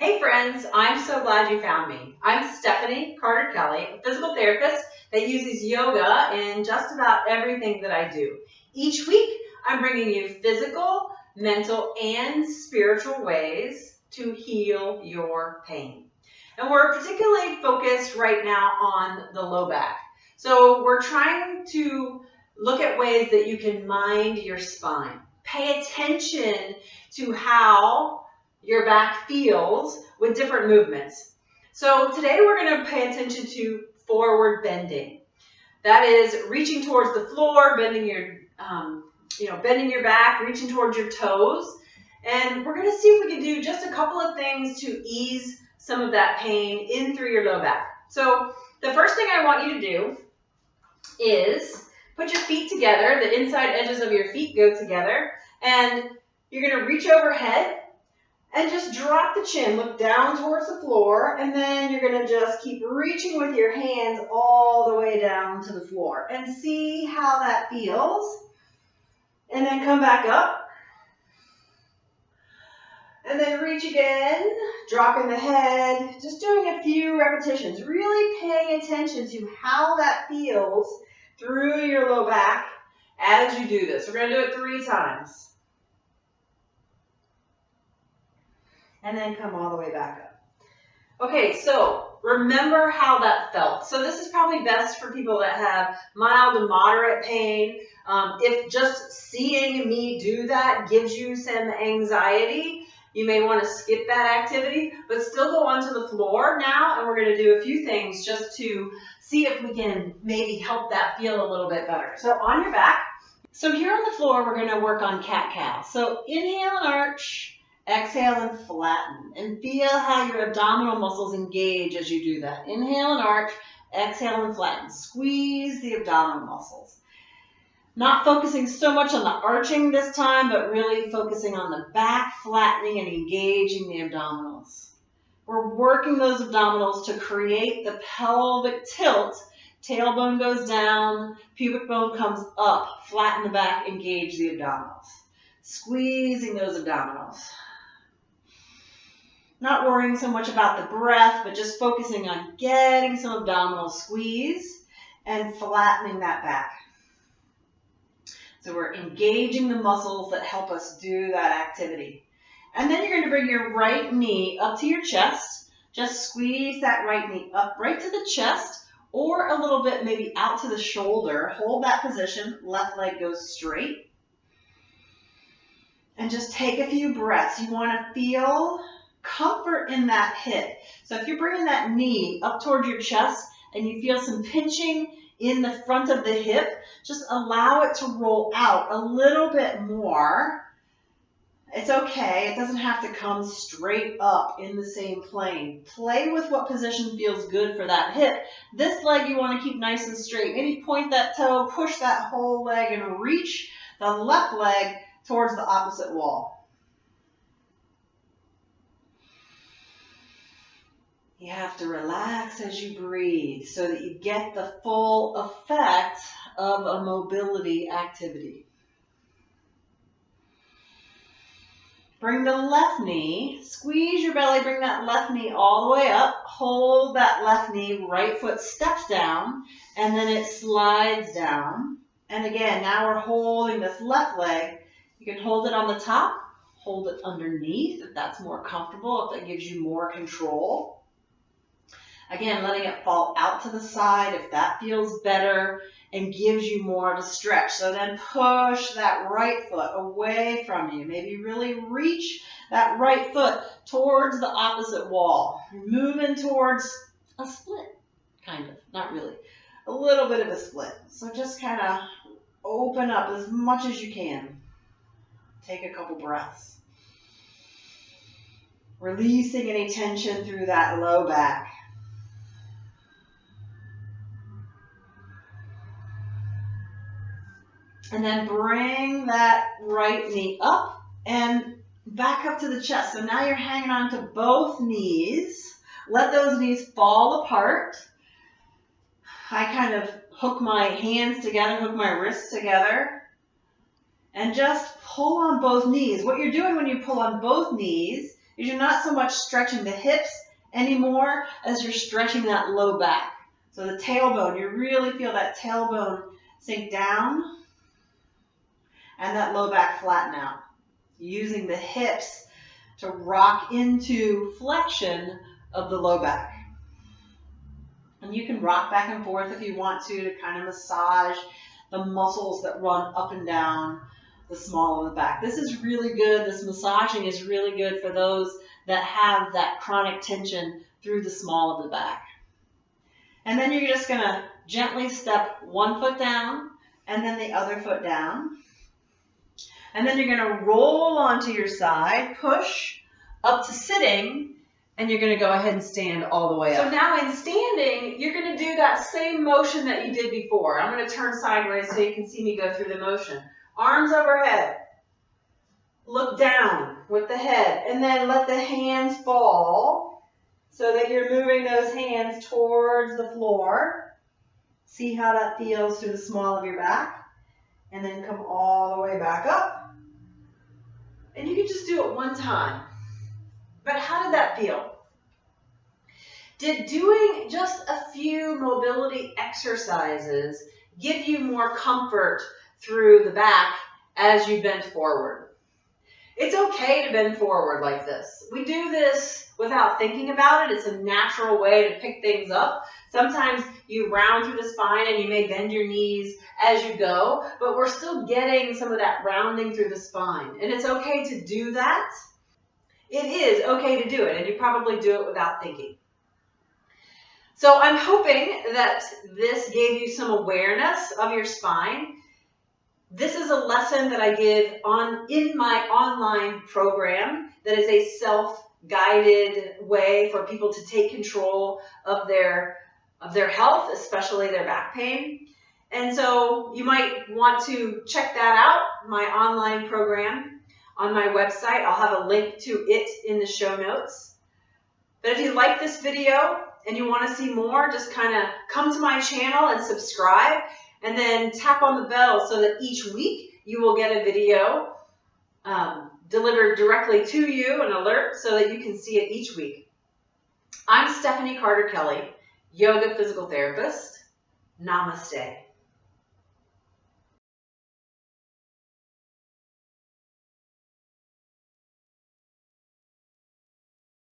Hey friends, I'm so glad you found me. I'm Stephanie Carter Kelly, a physical therapist that uses yoga in just about everything that I do. Each week, I'm bringing you physical, mental, and spiritual ways to heal your pain. And we're particularly focused right now on the low back. So we're trying to look at ways that you can mind your spine. Pay attention to how your back feels with different movements. So today we're going to pay attention to forward bending. That is reaching towards the floor, bending your back, reaching towards your toes. And we're going to see if we can do just a couple of things to ease some of that pain in through your low back. So the first thing I want you to do is put your feet together. The inside edges of your feet go together. And you're going to reach overhead and just drop the chin, look down towards the floor, and then you're going to just keep reaching with your hands all the way down to the floor and see how that feels. And then come back up. And then reach again, dropping the head, just doing a few repetitions, really paying attention to how that feels through your low back as you do this. We're going to do it 3 times. And then come all the way back up. Okay, so remember how that felt. So this is probably best for people that have mild to moderate pain. If just seeing me do that gives you some anxiety, you may want to skip that activity, but still go onto the floor now, and we're going to do a few things just to see if we can maybe help that feel a little bit better. So on your back. So here on the floor, we're going to work on cat-cow. So inhale and arch. Exhale and flatten, and feel how your abdominal muscles engage as you do that. Inhale and arch, exhale and flatten. Squeeze the abdominal muscles. Not focusing so much on the arching this time, but really focusing on the back, flattening and engaging the abdominals. We're working those abdominals to create the pelvic tilt. Tailbone goes down, pubic bone comes up, flatten the back, engage the abdominals. Squeezing those abdominals. Not worrying so much about the breath, but just focusing on getting some abdominal squeeze and flattening that back. So we're engaging the muscles that help us do that activity. And then you're going to bring your right knee up to your chest. Just squeeze that right knee up right to the chest, or a little bit maybe out to the shoulder. Hold that position. Left leg goes straight. And just take a few breaths. You want to feel comfort in that hip. So if you're bringing that knee up towards your chest and you feel some pinching in the front of the hip, just allow it to roll out a little bit more. It's okay. It doesn't have to come straight up in the same plane. Play with what position feels good for that hip. This leg you want to keep nice and straight. Maybe point that toe, push that whole leg, and reach the left leg towards the opposite wall. You have to relax as you breathe so that you get the full effect of a mobility activity. Bring the left knee, squeeze your belly, bring that left knee all the way up, hold that left knee, right foot steps down, and then it slides down. And again, now we're holding this left leg. You can hold it on the top, hold it underneath if that's more comfortable, if that gives you more control. Again, letting it fall out to the side if that feels better and gives you more of a stretch. So then push that right foot away from you. Maybe really reach that right foot towards the opposite wall. You're moving towards a split, kind of, not really. A little bit of a split. So just kind of open up as much as you can. Take a couple breaths. Releasing any tension through that low back. And then bring that right knee up and back up to the chest. So now you're hanging on to both knees. Let those knees fall apart. I kind of hook my hands together, hook my wrists together, and just pull on both knees. What you're doing when you pull on both knees is you're not so much stretching the hips anymore as you're stretching that low back. So the tailbone, you really feel that tailbone sink down and that low back flatten out. Using the hips to rock into flexion of the low back. And you can rock back and forth if you want to kind of massage the muscles that run up and down the small of the back. This is really good. This massaging is really good for those that have that chronic tension through the small of the back. And then you're just going to gently step one foot down and then the other foot down. And then you're going to roll onto your side, push up to sitting, and you're going to go ahead and stand all the way up. So now in standing, you're going to do that same motion that you did before. I'm going to turn sideways so you can see me go through the motion. Arms overhead. Look down with the head, and then let the hands fall so that you're moving those hands towards the floor. See how that feels through the small of your back. And then come all the way back up. And you can just do it one time. But how did that feel? Did doing just a few mobility exercises give you more comfort through the back as you bend forward? It's okay to bend forward like this. We do this without thinking about it. It's a natural way to pick things up. Sometimes you round through the spine and you may bend your knees as you go, but we're still getting some of that rounding through the spine. And it's okay to do that. It is okay to do it, and you probably do it without thinking. So I'm hoping that this gave you some awareness of your spine. This is a lesson that I give in my online program that is a self-guided way for people to take control of their health, especially their back pain. And so you might want to check that out, my online program, on my website. I'll have a link to it in the show notes. But if you like this video and you want to see more, just kind of come to my channel and subscribe, and then tap on the bell so that each week you will get a video delivered directly to you, an alert, so that you can see it each week. I'm Stephanie Carter Kelly, yoga physical therapist. Namaste.